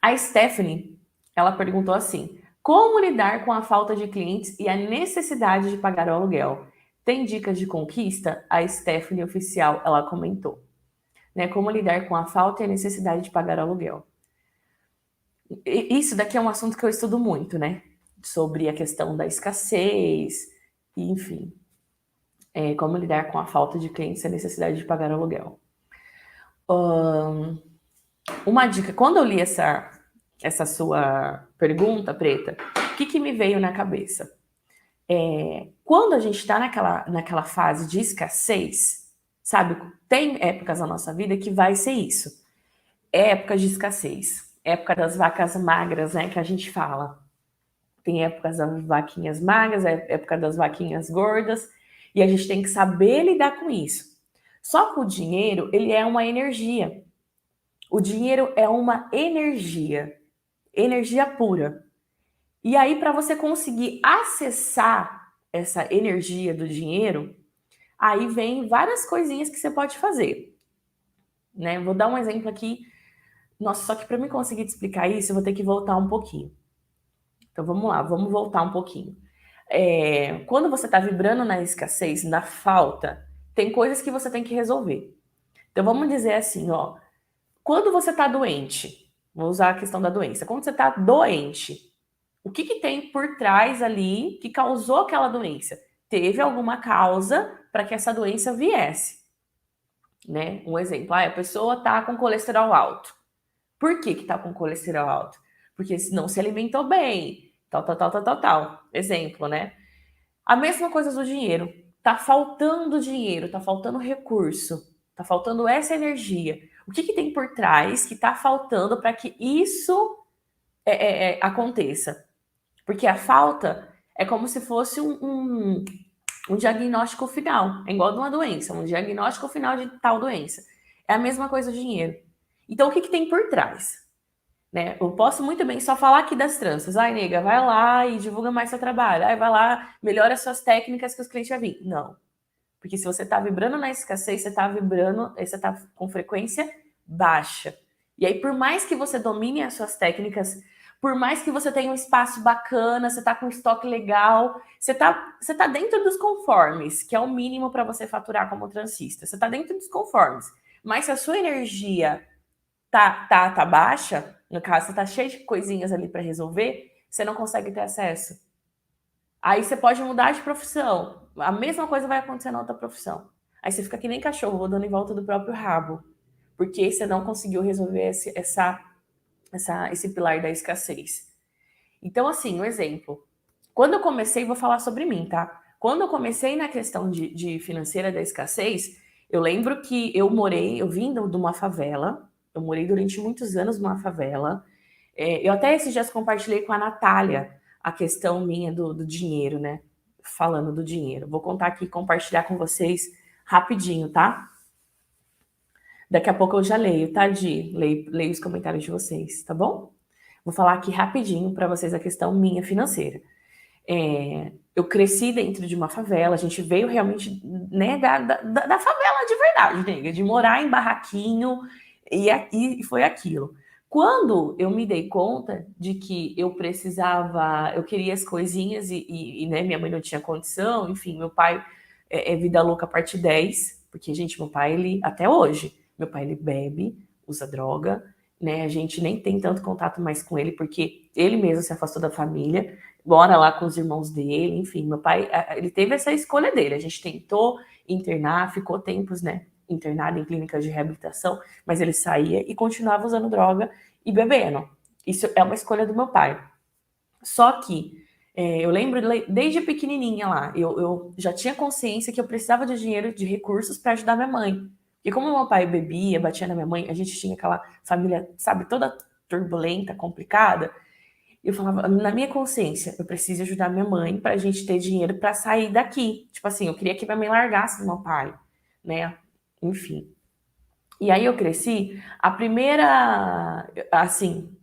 A Stephanie, ela perguntou assim: como lidar com a falta de clientes e a necessidade de pagar o aluguel? Tem dicas de conquista? A Stephanie oficial, ela comentou, né? Como lidar com a falta e a necessidade de pagar o aluguel. Isso daqui é um assunto que eu estudo muito, né? Sobre a questão da escassez, enfim, como lidar com a falta de clientes e a necessidade de pagar o aluguel. Uma dica, quando eu li essa sua pergunta, Preta, o que me veio na cabeça? Quando a gente está naquela fase de escassez, sabe, tem épocas na nossa vida que vai ser isso. É época de escassez, época das vacas magras, né, que a gente fala. Tem épocas das vaquinhas magras, época das vaquinhas gordas, e a gente tem que saber lidar com isso. Só que o dinheiro, ele é uma energia. O dinheiro é uma energia pura. E aí, para você conseguir acessar essa energia do dinheiro, aí vem várias coisinhas que você pode fazer. Né? Vou dar um exemplo aqui. Nossa, só que para mim conseguir te explicar isso, eu vou ter que voltar um pouquinho. Então vamos lá, vamos voltar um pouquinho. Quando você está vibrando na escassez, na falta, tem coisas que você tem que resolver. Então vamos dizer assim, ó, quando você está doente, vou usar a questão da doença. Quando você está doente, o que tem por trás ali que causou aquela doença? Teve alguma causa para que essa doença viesse, né? Um exemplo, a pessoa está com colesterol alto. Por que está com colesterol alto? Porque não se alimentou bem, tal. Exemplo, né? A mesma coisa do dinheiro. Tá faltando dinheiro, tá faltando recurso, tá faltando essa energia. O que tem por trás que tá faltando para que isso aconteça? Porque a falta é como se fosse um diagnóstico final. É igual de uma doença, um diagnóstico final de tal doença. É a mesma coisa do dinheiro. Então, o que tem por trás? Né? Eu posso muito bem só falar aqui das tranças. Ai, nega, vai lá e divulga mais seu trabalho. Ai, vai lá, melhora suas técnicas que os clientes já vir. Não. Porque se você está vibrando na escassez, você está vibrando, você está com frequência baixa. E aí, por mais que você domine as suas técnicas, por mais que você tenha um espaço bacana, você está com um estoque legal, você tá dentro dos conformes, que é o mínimo para você faturar como transista. Você está dentro dos conformes. Mas se a sua energia tá baixa, no caso, você tá cheio de coisinhas ali para resolver, você não consegue ter acesso. Aí você pode mudar de profissão. A mesma coisa vai acontecer na outra profissão. Aí você fica que nem cachorro rodando em volta do próprio rabo. Porque você não conseguiu resolver esse pilar da escassez. Então, assim, um exemplo. Quando eu comecei, vou falar sobre mim, tá? Quando eu comecei na questão de financeira da escassez, eu lembro que eu vim de uma favela, eu morei durante muitos anos numa favela. Eu até esses dias compartilhei com a Natália a questão minha do dinheiro, né? Falando do dinheiro. Vou contar aqui, compartilhar com vocês rapidinho, tá? Daqui a pouco eu já leio, tá, Di? Leio os comentários de vocês, tá bom? Vou falar aqui rapidinho para vocês a questão minha financeira. Eu cresci dentro de uma favela, a gente veio realmente, né, da favela de verdade, nega, de morar em barraquinho, e foi aquilo. Quando eu me dei conta de que eu precisava, eu queria as coisinhas né, minha mãe não tinha condição, enfim, meu pai é vida louca parte 10, porque, gente, meu pai, ele, até hoje, meu pai, ele bebe, usa droga, né, a gente nem tem tanto contato mais com ele, porque ele mesmo se afastou da família, mora lá com os irmãos dele, enfim, meu pai, ele teve essa escolha dele, a gente tentou internar, ficou tempos, né, internado em clínicas de reabilitação, mas ele saía e continuava usando droga e bebendo. Isso é uma escolha do meu pai. Só que eu lembro desde pequenininha lá, eu já tinha consciência que eu precisava de dinheiro, de recursos para ajudar minha mãe. E como meu pai bebia, batia na minha mãe, a gente tinha aquela família, sabe, toda turbulenta, complicada. Eu falava, na minha consciência, eu preciso ajudar minha mãe pra gente ter dinheiro pra sair daqui. Tipo assim, eu queria que minha mãe largasse do meu pai, né? Enfim. E aí eu cresci,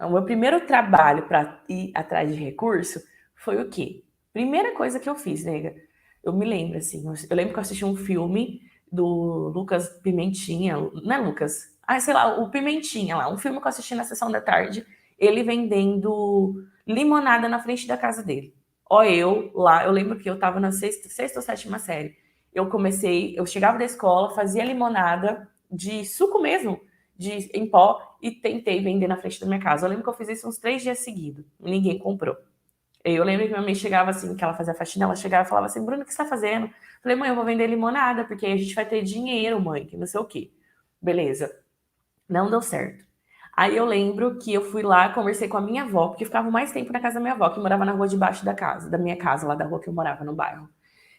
o meu primeiro trabalho para ir atrás de recurso foi o quê? Primeira coisa que eu fiz, nega. Eu me lembro, assim, eu lembro que eu assisti um filme do Lucas Pimentinha, não é Lucas? Ah, sei lá, o Pimentinha lá, um filme que eu assisti na sessão da tarde. ele vendendo limonada na frente da casa dele. Ó, eu lá, eu lembro que eu tava na sexta ou sétima série. Eu chegava da escola, fazia limonada de suco mesmo, em pó, e tentei vender na frente da minha casa. Eu lembro que eu fiz isso uns 3 dias seguidos. Ninguém comprou. Eu lembro que minha mãe chegava assim, que ela fazia faxina, ela chegava e falava assim, Bruno, o que você tá fazendo? Eu falei, mãe, eu vou vender limonada, porque aí a gente vai ter dinheiro, mãe, que não sei o quê. Beleza. Não deu certo. Aí eu lembro que eu fui lá, conversei com a minha avó, porque eu ficava mais tempo na casa da minha avó, que morava na rua de baixo da casa, da minha casa, lá da rua que eu morava, no bairro.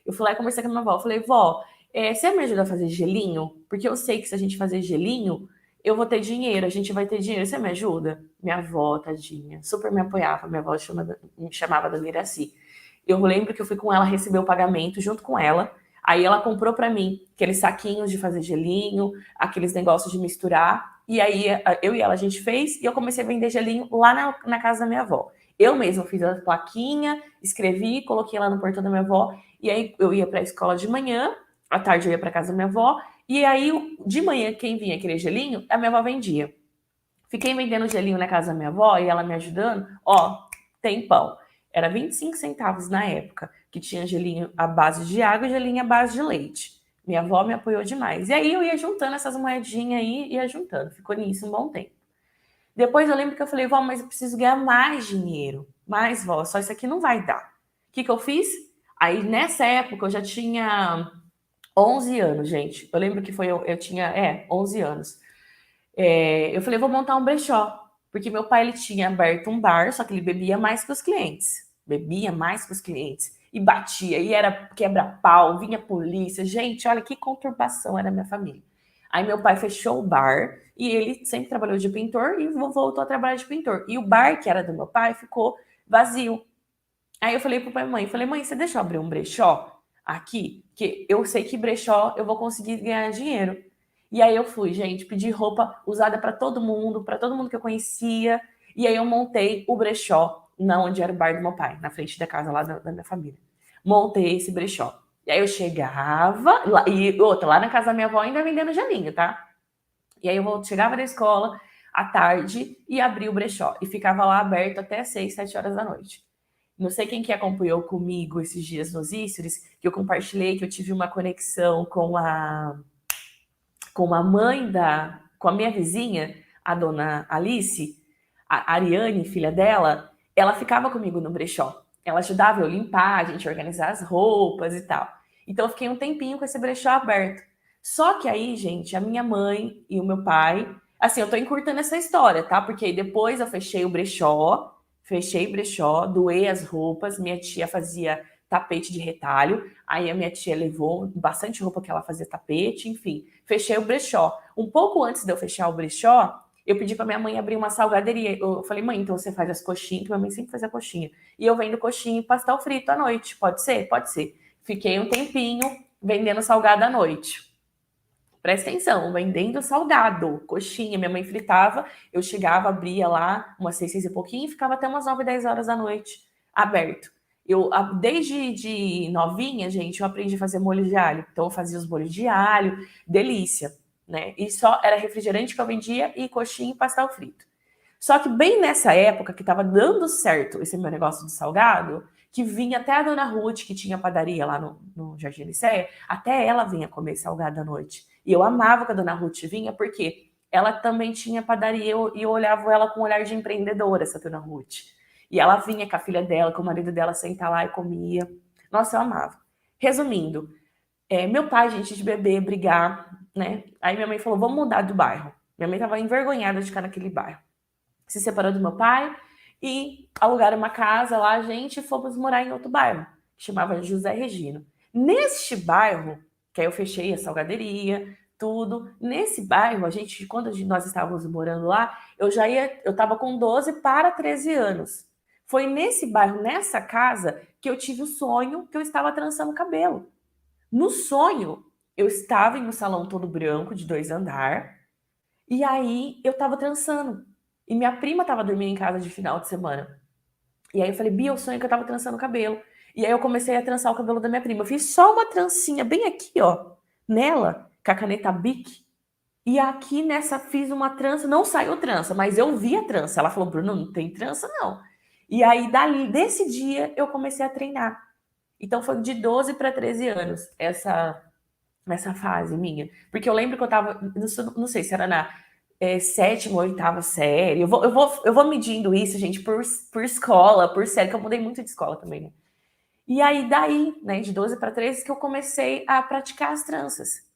Eu fui lá e conversei com a minha avó. Eu falei, vó, você me ajuda a fazer gelinho? Porque eu sei que se a gente fazer gelinho, eu vou ter dinheiro, a gente vai ter dinheiro. Você me ajuda? Minha avó, tadinha, super me apoiava. Minha avó me chamava da Miraci. Eu lembro que eu fui com ela receber o pagamento junto com ela. Aí ela comprou para mim aqueles saquinhos de fazer gelinho, aqueles negócios de misturar. E aí eu e ela a gente fez e eu comecei a vender gelinho lá na casa da minha avó. Eu mesma fiz a plaquinha, escrevi, coloquei lá no portão da minha avó. E aí eu ia para a escola de manhã, à tarde eu ia para casa da minha avó. E aí de manhã quem vinha querer gelinho, a minha avó vendia. Fiquei vendendo gelinho na casa da minha avó e ela me ajudando. Ó, tem pão. Era 25 centavos na época, que tinha gelinho à base de água e gelinho à base de leite. Minha avó me apoiou demais. E aí eu ia juntando essas moedinhas aí, ia juntando. Ficou nisso um bom tempo. Depois eu lembro que eu falei, vó, mas eu preciso ganhar mais dinheiro. Mais, vó, só isso aqui não vai dar. O que eu fiz? Aí nessa época eu já tinha 11 anos, gente. Eu lembro que eu tinha, 11 anos. Eu falei, vou montar um brechó. Porque meu pai ele tinha aberto um bar, só que ele bebia mais que os clientes. Bebia mais que os clientes. E batia, e era quebra-pau, vinha polícia. Gente, olha que conturbação era a minha família. Aí meu pai fechou o bar e ele sempre trabalhou de pintor e voltou a trabalhar de pintor. E o bar que era do meu pai ficou vazio. Aí eu falei pro pai e mãe, falei, você deixa eu abrir um brechó aqui? Que eu sei que brechó eu vou conseguir ganhar dinheiro. E aí eu fui, gente, pedi roupa usada para todo mundo que eu conhecia. E aí eu montei o brechó, na onde era o bar do meu pai, na frente da casa lá da minha família. Montei esse brechó. E aí eu chegava, lá na casa da minha avó ainda vendendo gelinho, tá? E aí eu chegava da escola à tarde e abria o brechó. E ficava lá aberto até 6, 7 horas da noite. Não sei quem que acompanhou comigo esses dias nos stories, que eu compartilhei que eu tive uma conexão com a minha vizinha, a dona Alice, a Ariane, filha dela, ela ficava comigo no brechó. Ela ajudava eu limpar, a gente organizar as roupas e tal. Então eu fiquei um tempinho com esse brechó aberto. Só que aí, gente, a minha mãe e o meu pai, assim, eu tô encurtando essa história, tá? Porque depois eu fechei o brechó, doei as roupas, minha tia fazia tapete de retalho, aí a minha tia levou bastante roupa que ela fazia tapete, enfim, fechei o brechó. Um pouco antes de eu fechar o brechó, eu pedi para minha mãe abrir uma salgaderia. Eu falei, mãe, então você faz as coxinhas, que minha mãe sempre fazia coxinha. E eu vendo coxinha e pastel frito à noite. Pode ser? Pode ser. Fiquei um tempinho vendendo salgado à noite. Presta atenção, vendendo salgado, coxinha. Minha mãe fritava, eu chegava, abria lá umas 6, 6 e pouquinho e ficava até umas 9, 10 horas da noite aberto. Desde de novinha, gente, eu aprendi a fazer molho de alho. Então eu fazia os molhos de alho, delícia, né? E só era refrigerante que eu vendia e coxinha e pastel frito. Só que bem nessa época que estava dando certo esse meu negócio de salgado, que vinha até a dona Ruth, que tinha padaria lá no Jardim Licéia, até ela vinha comer salgado à noite. E eu amava que a dona Ruth vinha, porque ela também tinha padaria e eu olhava ela com um olhar de empreendedora, essa dona Ruth. E ela vinha com a filha dela, com o marido dela, sentar lá e comia. Nossa, eu amava. Resumindo, meu pai, gente, de beber, brigar, né? Aí minha mãe falou, vamos mudar do bairro. Minha mãe tava envergonhada de ficar naquele bairro. Se separou do meu pai e alugaram uma casa lá, a gente, e fomos morar em outro bairro, que chamava José Regino. Neste bairro, que aí eu fechei a salgaderia, tudo, nesse bairro, quando nós estávamos morando lá, eu estava com 12 para 13 anos. Foi nesse bairro, nessa casa, que eu tive o sonho que eu estava trançando cabelo. No sonho, eu estava em um salão todo branco, de 2 andares, e aí eu estava trançando. E minha prima estava dormindo em casa de final de semana. E aí eu falei, Bia, eu sonho que eu estava trançando o cabelo. E aí eu comecei a trançar o cabelo da minha prima. Eu fiz só uma trancinha bem aqui, ó, nela, com a caneta Bic. E aqui nessa fiz uma trança, não saiu trança, mas eu vi a trança. Ela falou, Bruno, não tem trança não. E aí desse dia eu comecei a treinar. Então foi de 12 para 13 anos essa fase minha. Porque eu lembro que eu tava, não sei se era na sétima ou oitava série. Eu vou medindo isso, gente, por escola, por série, que eu mudei muito de escola também, né? E aí, daí, né, de 12 para 13, que eu comecei a praticar as tranças.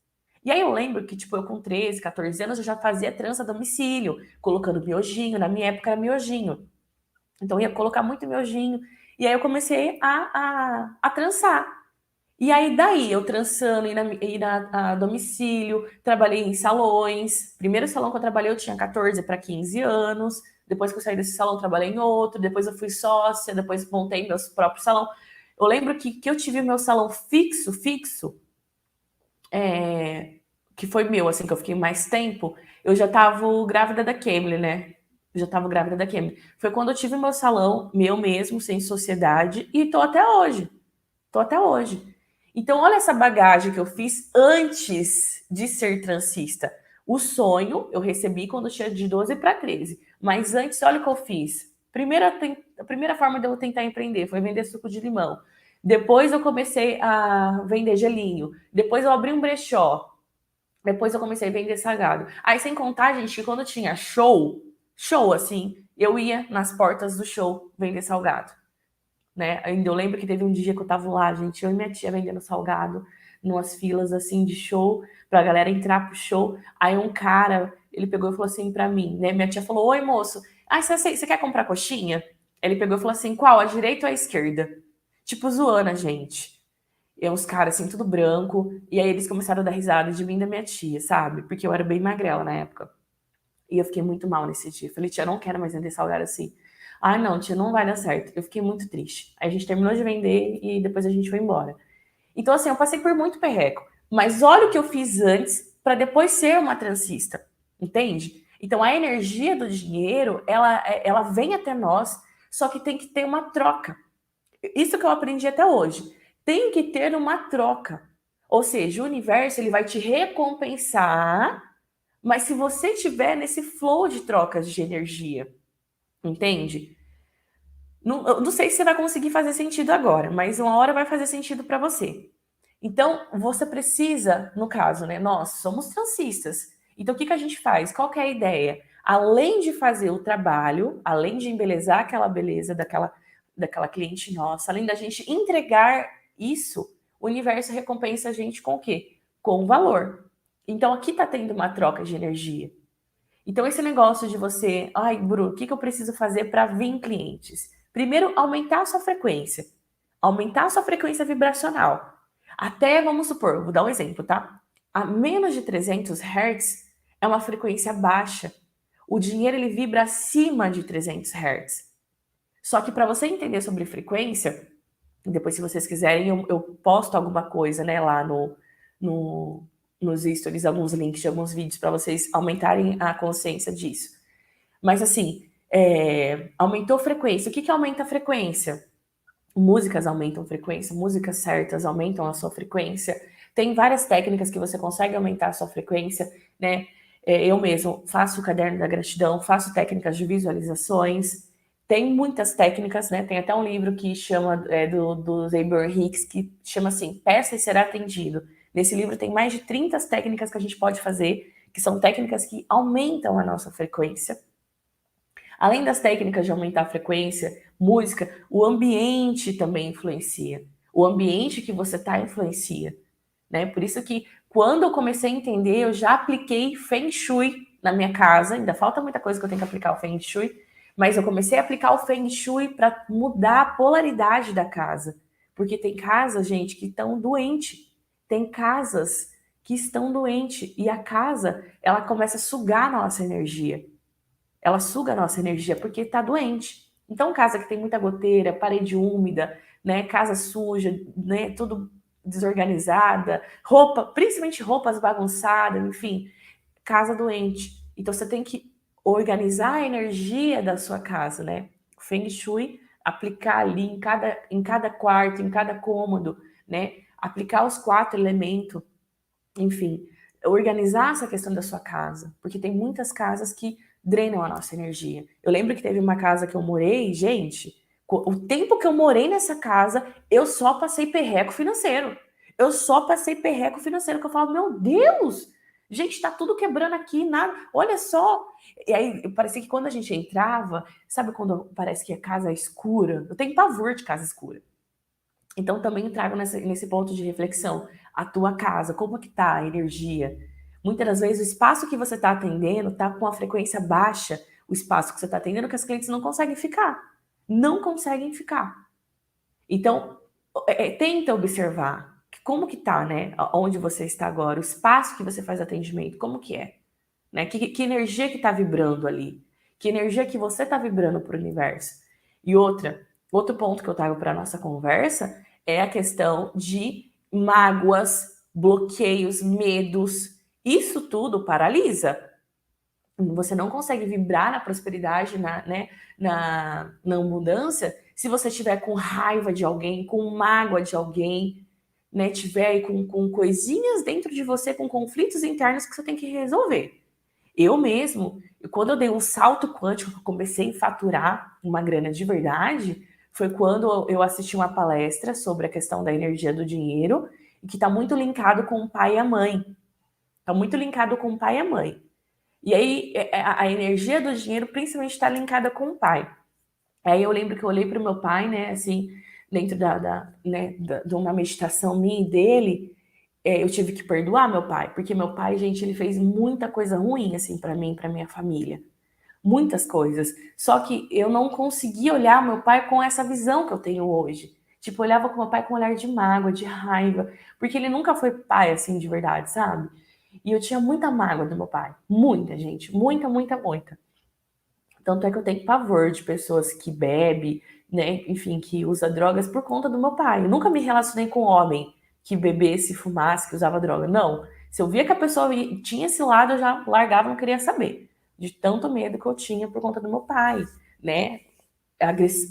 E aí eu lembro que, tipo, eu com 13, 14 anos, eu já fazia trança a domicílio, colocando miojinho. Na minha época era miojinho. Então eu ia colocar muito miojinho. E aí eu comecei a trançar. E aí, daí, eu trançando, ir a domicílio, trabalhei em salões. Primeiro salão que eu trabalhei, eu tinha 14 para 15 anos. Depois que eu saí desse salão, trabalhei em outro. Depois eu fui sócia, depois montei meu próprio salão. Eu lembro que eu tive o meu salão fixo, que foi meu, assim, que eu fiquei mais tempo. Eu já tava grávida da Kemily, né? Eu já tava grávida da Kemily. Foi quando eu tive meu salão, meu mesmo, sem sociedade, e tô até hoje. Tô até hoje. Então, olha essa bagagem que eu fiz antes de ser transista. O sonho eu recebi quando eu tinha de 12 para 13. Mas antes, olha o que eu fiz. A primeira forma de eu tentar empreender foi vender suco de limão. Depois eu comecei a vender gelinho. Depois eu abri um brechó. Depois eu comecei a vender salgado. Aí, sem contar, gente, que quando tinha show assim, eu ia nas portas do show vender salgado, né? Ainda eu lembro que teve um dia que eu tava lá, gente, eu e minha tia vendendo salgado, numas filas assim de show, pra galera entrar pro show. Aí um cara, ele pegou e falou assim pra mim, né? Minha tia falou: Oi, moço, você quer comprar coxinha? Ele pegou e falou assim: Qual? A direita ou a esquerda? Tipo, zoando a gente. E uns caras assim, tudo branco. E aí eles começaram a dar risada de mim e da minha tia, sabe? Porque eu era bem magrela na época. E eu fiquei muito mal nesse dia. Falei, tia, eu não quero mais vender salgado assim. Ai, não, tia, não vai dar certo. Eu fiquei muito triste. Aí a gente terminou de vender e depois a gente foi embora. Então, assim, eu passei por muito perreco. Mas olha o que eu fiz antes para depois ser uma transista. Entende? Então, a energia do dinheiro, ela vem até nós, só que tem que ter uma troca. Isso que eu aprendi até hoje. Tem que ter uma troca. Ou seja, o universo ele vai te recompensar, mas se você tiver nesse flow de trocas de energia, entende? Não, eu não sei se você vai conseguir fazer sentido agora, mas uma hora vai fazer sentido para você. Então, você precisa, no caso, né? Nós somos transistas. Então, o que a gente faz? Qual que é a ideia? Além de fazer o trabalho, além de embelezar aquela beleza daquela cliente nossa, além da gente entregar isso, o universo recompensa a gente com o quê? Com valor. Então, aqui está tendo uma troca de energia. Então, esse negócio de você, ai, Bruno, o que eu preciso fazer para vir clientes? Primeiro, aumentar a sua frequência. Aumentar a sua frequência vibracional. Até, vamos supor, vou dar um exemplo, tá? A menos de 300 Hz é uma frequência baixa. O dinheiro ele vibra acima de 300 Hz. Só que para você entender sobre frequência, depois se vocês quiserem, eu posto alguma coisa, né, lá no, nos stories, alguns links de alguns vídeos para vocês aumentarem a consciência disso. Mas assim, aumentou frequência. O que aumenta a frequência? Músicas aumentam frequência, músicas certas aumentam a sua frequência. Tem várias técnicas que você consegue aumentar a sua frequência, né? Eu mesmo faço o caderno da gratidão, faço técnicas de visualizações. Tem muitas técnicas, né? Tem até um livro que chama do Abraham Hicks que chama assim, Peça e Será Atendido. Nesse livro tem mais de 30 técnicas que a gente pode fazer, que são técnicas que aumentam a nossa frequência. Além das técnicas de aumentar a frequência, música, o ambiente também influencia. O ambiente que você está influencia, né? Por isso que quando eu comecei a entender, eu já apliquei Feng Shui na minha casa. Ainda falta muita coisa que eu tenho que aplicar o Feng Shui, mas eu comecei a aplicar o Feng Shui para mudar a polaridade da casa. Porque tem casas, gente, que estão doentes. Tem casas que estão doentes e a casa, ela começa a sugar a nossa energia. Ela suga a nossa energia porque está doente. Então, casa que tem muita goteira, parede úmida, né, casa suja, né, tudo desorganizada, roupa, principalmente roupas bagunçadas, enfim, casa doente. Então, você tem que organizar a energia da sua casa, né? Feng Shui, aplicar ali em cada quarto, em cada cômodo, né? Aplicar os 4 elementos, enfim, organizar essa questão da sua casa, porque tem muitas casas que drenam a nossa energia. Eu lembro que teve uma casa que eu morei, gente, o tempo que eu morei nessa casa, eu só passei perreco financeiro. Eu só passei perreco financeiro, que eu falo, meu Deus, gente, tá tudo quebrando aqui, nada, olha só. E aí, parecia que quando a gente entrava, sabe quando parece que a casa é escura? Eu tenho pavor de casa escura. Então também trago nesse ponto de reflexão a tua casa, como que tá a energia? Muitas das vezes o espaço que você está atendendo está com a frequência baixa, o espaço que você está atendendo, que as clientes não conseguem ficar. Não conseguem ficar. Então, tenta observar como que tá, né? Onde você está agora, o espaço que você faz atendimento, como que é? Né? Que energia que está vibrando ali? Que energia que você está vibrando para o universo? E outro ponto que eu trago para nossa conversa é a questão de mágoas, bloqueios, medos. Isso tudo paralisa. Você não consegue vibrar na prosperidade, na abundância, se você estiver com raiva de alguém, com mágoa de alguém, né? Tiver aí com coisinhas dentro de você, com conflitos internos que você tem que resolver. Eu mesmo, quando eu dei um salto quântico, que eu comecei a faturar uma grana de verdade, foi quando eu assisti uma palestra sobre a questão da energia do dinheiro, e que está muito linkado com o pai e a mãe. Está muito linkado com o pai e a mãe. E aí, a energia do dinheiro principalmente está linkada com o pai. Aí eu lembro que eu olhei para o meu pai, né, assim, dentro de uma meditação minha e dele, eu tive que perdoar meu pai, porque meu pai, gente, ele fez muita coisa ruim, assim, para mim, para minha família. Muitas coisas. Só que eu não conseguia olhar meu pai com essa visão que eu tenho hoje. Tipo, eu olhava com meu pai com um olhar de mágoa, de raiva, porque ele nunca foi pai, assim, de verdade, sabe? E eu tinha muita mágoa do meu pai. Muita, gente. Muita, muita, muita. Tanto é que eu tenho pavor de pessoas que bebem, né? Enfim, que usa drogas por conta do meu pai. Eu nunca me relacionei com homem que bebesse, fumasse, que usava droga. Não. Se eu via que a pessoa tinha esse lado, eu já largava, não queria saber. De tanto medo que eu tinha por conta do meu pai, né?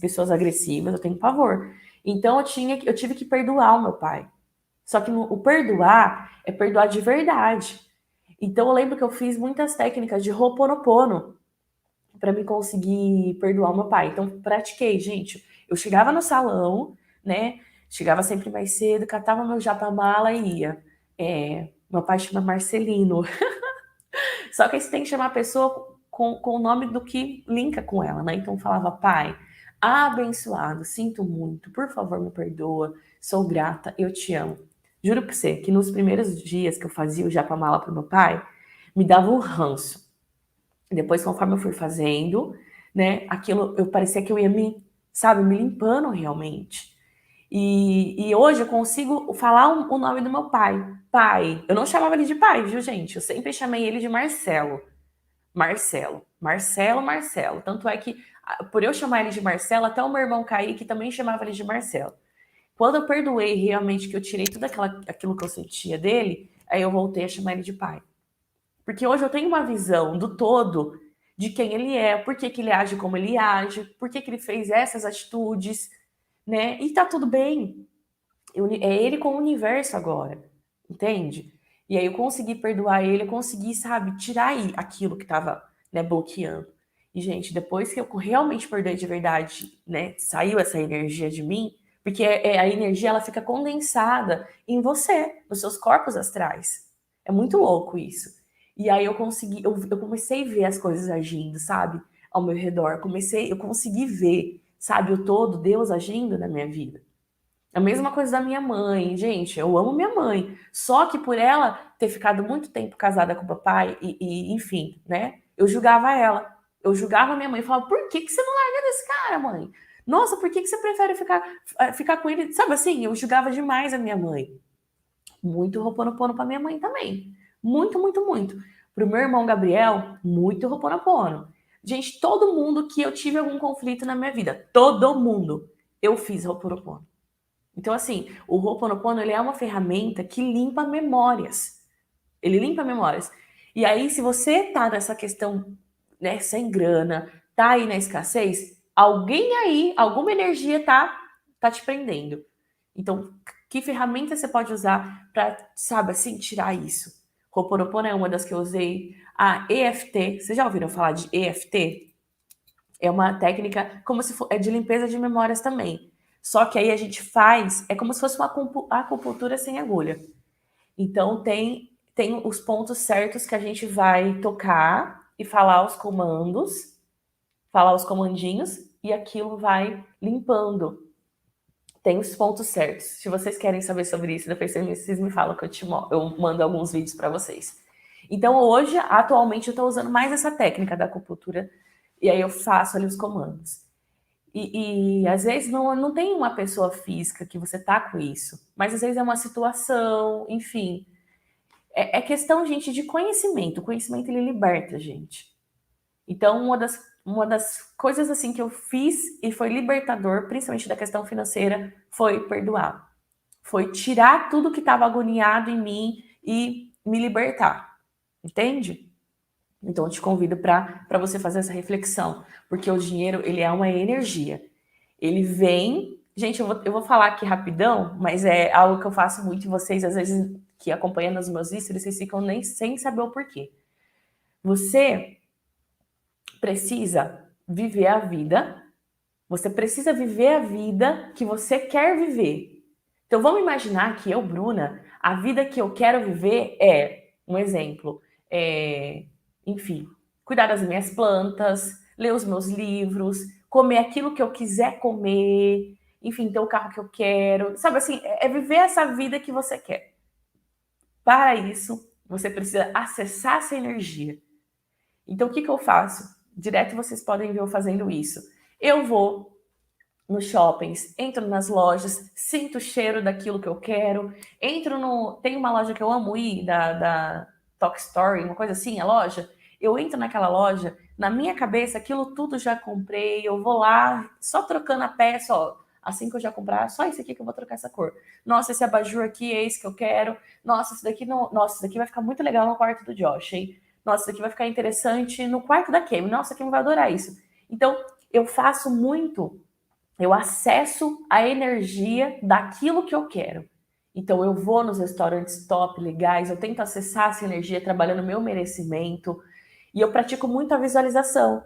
Pessoas agressivas, eu tenho pavor. Então eu tive que perdoar o meu pai. Só que o perdoar é perdoar de verdade. Então eu lembro que eu fiz muitas técnicas de Ho'oponopono para me conseguir perdoar o meu pai. Então pratiquei, gente. Eu chegava no salão, né? Chegava sempre mais cedo, catava meu japa-mala e ia. Meu pai chama Marcelino. Só que aí você tem que chamar a pessoa com o nome do que linka com ela, né? Então falava, pai, abençoado, sinto muito, por favor me perdoa, sou grata, eu te amo. Juro pra você que nos primeiros dias que eu fazia o japa-mala pro meu pai, me dava um ranço. Depois, conforme eu fui fazendo, né, aquilo, eu parecia que eu ia me limpando realmente. E hoje eu consigo falar o nome do meu pai. Pai. Eu não chamava ele de pai, viu, gente? Eu sempre chamei ele de Marcelo. Marcelo. Marcelo, Marcelo. Tanto é que, por eu chamar ele de Marcelo, até o meu irmão Kaique também chamava ele de Marcelo. Quando eu perdoei realmente, que eu tirei tudo aquilo que eu sentia dele, aí eu voltei a chamar ele de pai. Porque hoje eu tenho uma visão do todo de quem ele é, por que ele age como ele age, por que ele fez essas atitudes, né? E tá tudo bem. É ele com o universo agora, entende? E aí eu consegui perdoar ele, eu consegui, sabe, tirar aquilo que tava, né, bloqueando. E, gente, depois que eu realmente perdoei de verdade, né, saiu essa energia de mim, porque a energia, ela fica condensada em você, nos seus corpos astrais. É muito louco isso. E aí eu comecei a ver as coisas agindo, sabe, ao meu redor. Eu consegui ver, sabe, o todo, Deus agindo na minha vida. A mesma coisa da minha mãe. Gente, eu amo minha mãe. Só que por ela ter ficado muito tempo casada com o papai enfim, né? Eu julgava ela. Eu julgava minha mãe. Eu falava, por que você não larga desse cara, mãe? Nossa, por que você prefere ficar com ele? Sabe assim, eu julgava demais a minha mãe. Muito Ho'oponopono pra minha mãe também. Muito, muito, muito. Pro meu irmão Gabriel, muito Ho'oponopono. Gente, todo mundo que eu tive algum conflito na minha vida, todo mundo, eu fiz Ho'oponopono. Então, assim, o Ho'oponopono, ele é uma ferramenta que limpa memórias. Ele limpa memórias. E aí, se você tá nessa questão, né, sem grana, tá aí na escassez, alguém aí, alguma energia tá te prendendo. Então, que ferramenta você pode usar para, sabe, assim, tirar isso? Ho'oponopono é uma das que eu usei. A EFT, vocês já ouviram falar de EFT? É uma técnica como se for, é de limpeza de memórias também. Só que aí a gente faz, é como se fosse uma acupuntura sem agulha. Então tem os pontos certos que a gente vai tocar e falar os comandos, falar os comandinhos e aquilo vai limpando. Tem os pontos certos. Se vocês querem saber sobre isso, depois vocês me falam que eu mando alguns vídeos para vocês. Então hoje, atualmente, eu estou usando mais essa técnica da acupuntura e aí eu faço ali os comandos. E às vezes não tem uma pessoa física que você tá com isso, mas às vezes é uma situação, enfim. É questão, gente, de conhecimento. O conhecimento, ele liberta a gente. Então, uma das coisas assim que eu fiz e foi libertador, principalmente da questão financeira, foi perdoar. Foi tirar tudo que estava agoniado em mim e me libertar. Entende? Então, eu te convido para você fazer essa reflexão, porque o dinheiro, ele é uma energia. Ele vem... Gente, eu vou falar aqui rapidão, mas é algo que eu faço muito e vocês, às vezes, que acompanham os meus stories, vocês ficam nem sem saber o porquê. Você precisa viver a vida, você precisa viver a vida que você quer viver. Então, vamos imaginar que eu, Bruna, a vida que eu quero viver é, um exemplo, enfim, cuidar das minhas plantas, ler os meus livros, comer aquilo que eu quiser comer, enfim, ter o carro que eu quero. Sabe assim, é viver essa vida que você quer. Para isso, você precisa acessar essa energia. Então, o que eu faço? Direto vocês podem ver eu fazendo isso. Eu vou nos shoppings, entro nas lojas, sinto o cheiro daquilo que eu quero, entro no... Tem uma loja que eu amo ir, da Talk Story, uma coisa assim, a loja. Eu entro naquela loja, na minha cabeça, aquilo tudo já comprei, eu vou lá, só trocando a peça, ó, assim que eu já comprar, só isso aqui que eu vou trocar essa cor. Nossa, esse abajur aqui é esse que eu quero. Nossa, esse daqui não... Nossa, esse daqui vai ficar muito legal no quarto do Josh, hein? Nossa, isso aqui vai ficar interessante no quarto da Kemi. Nossa, a Kemi vai adorar isso. Então, eu faço muito, eu acesso a energia daquilo que eu quero. Então, eu vou nos restaurantes top, legais, eu tento acessar essa energia trabalhando meu merecimento. E eu pratico muito a visualização.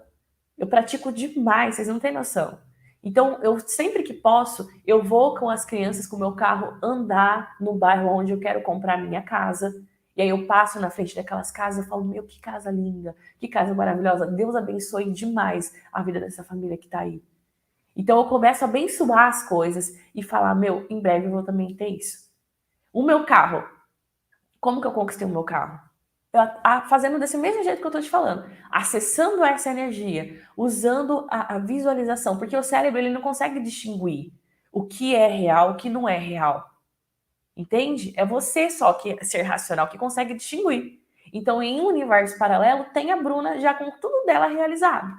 Eu pratico demais, vocês não têm noção. Então, eu sempre que posso, eu vou com as crianças, com o meu carro, andar no bairro onde eu quero comprar minha casa. E aí eu passo na frente daquelas casas e falo, meu, que casa linda, que casa maravilhosa. Deus abençoe demais a vida dessa família que tá aí. Então eu começo a abençoar as coisas e falar, meu, em breve eu vou também ter isso. O meu carro, como que eu conquistei o meu carro? Fazendo desse mesmo jeito que eu tô te falando, acessando essa energia, usando a visualização, porque o cérebro ele não consegue distinguir o que é real, o que não é real. Entende? É você só que ser racional que consegue distinguir. Então, em um universo paralelo, tem a Bruna já com tudo dela realizado.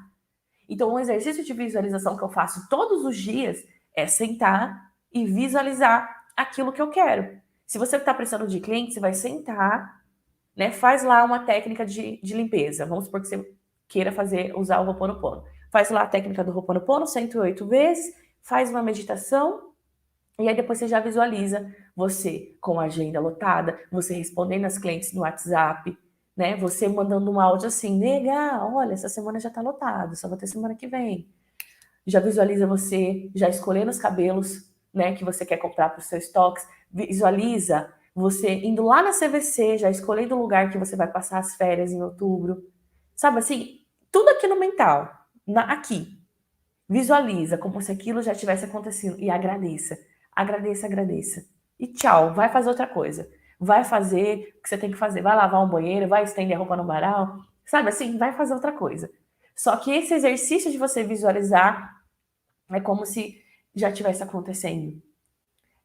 Então, um exercício de visualização que eu faço todos os dias é sentar e visualizar aquilo que eu quero. Se você está precisando de cliente, você vai sentar, né? Faz lá uma técnica de limpeza. Vamos supor que você queira usar o Ho'oponopono. Faz lá a técnica do Ho'oponopono 108 vezes, faz uma meditação e aí depois você já visualiza você com a agenda lotada, você respondendo as clientes no WhatsApp, né? Você mandando um áudio assim, nega, olha, essa semana já tá lotado, só vou ter semana que vem. Já visualiza você já escolhendo os cabelos, né, que você quer comprar para os seus estoques. Visualiza você indo lá na CVC, já escolhendo o lugar que você vai passar as férias em outubro. Sabe assim, tudo aqui no mental, aqui. Visualiza como se aquilo já tivesse acontecido e agradeça. Agradeça, agradeça. E tchau, vai fazer outra coisa. Vai fazer o que você tem que fazer. Vai lavar um banheiro, vai estender a roupa no varal. Sabe assim, vai fazer outra coisa. Só que esse exercício de você visualizar é como se já tivesse acontecendo.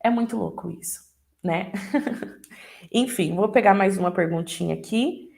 É muito louco isso, né? Enfim, vou pegar mais uma perguntinha aqui.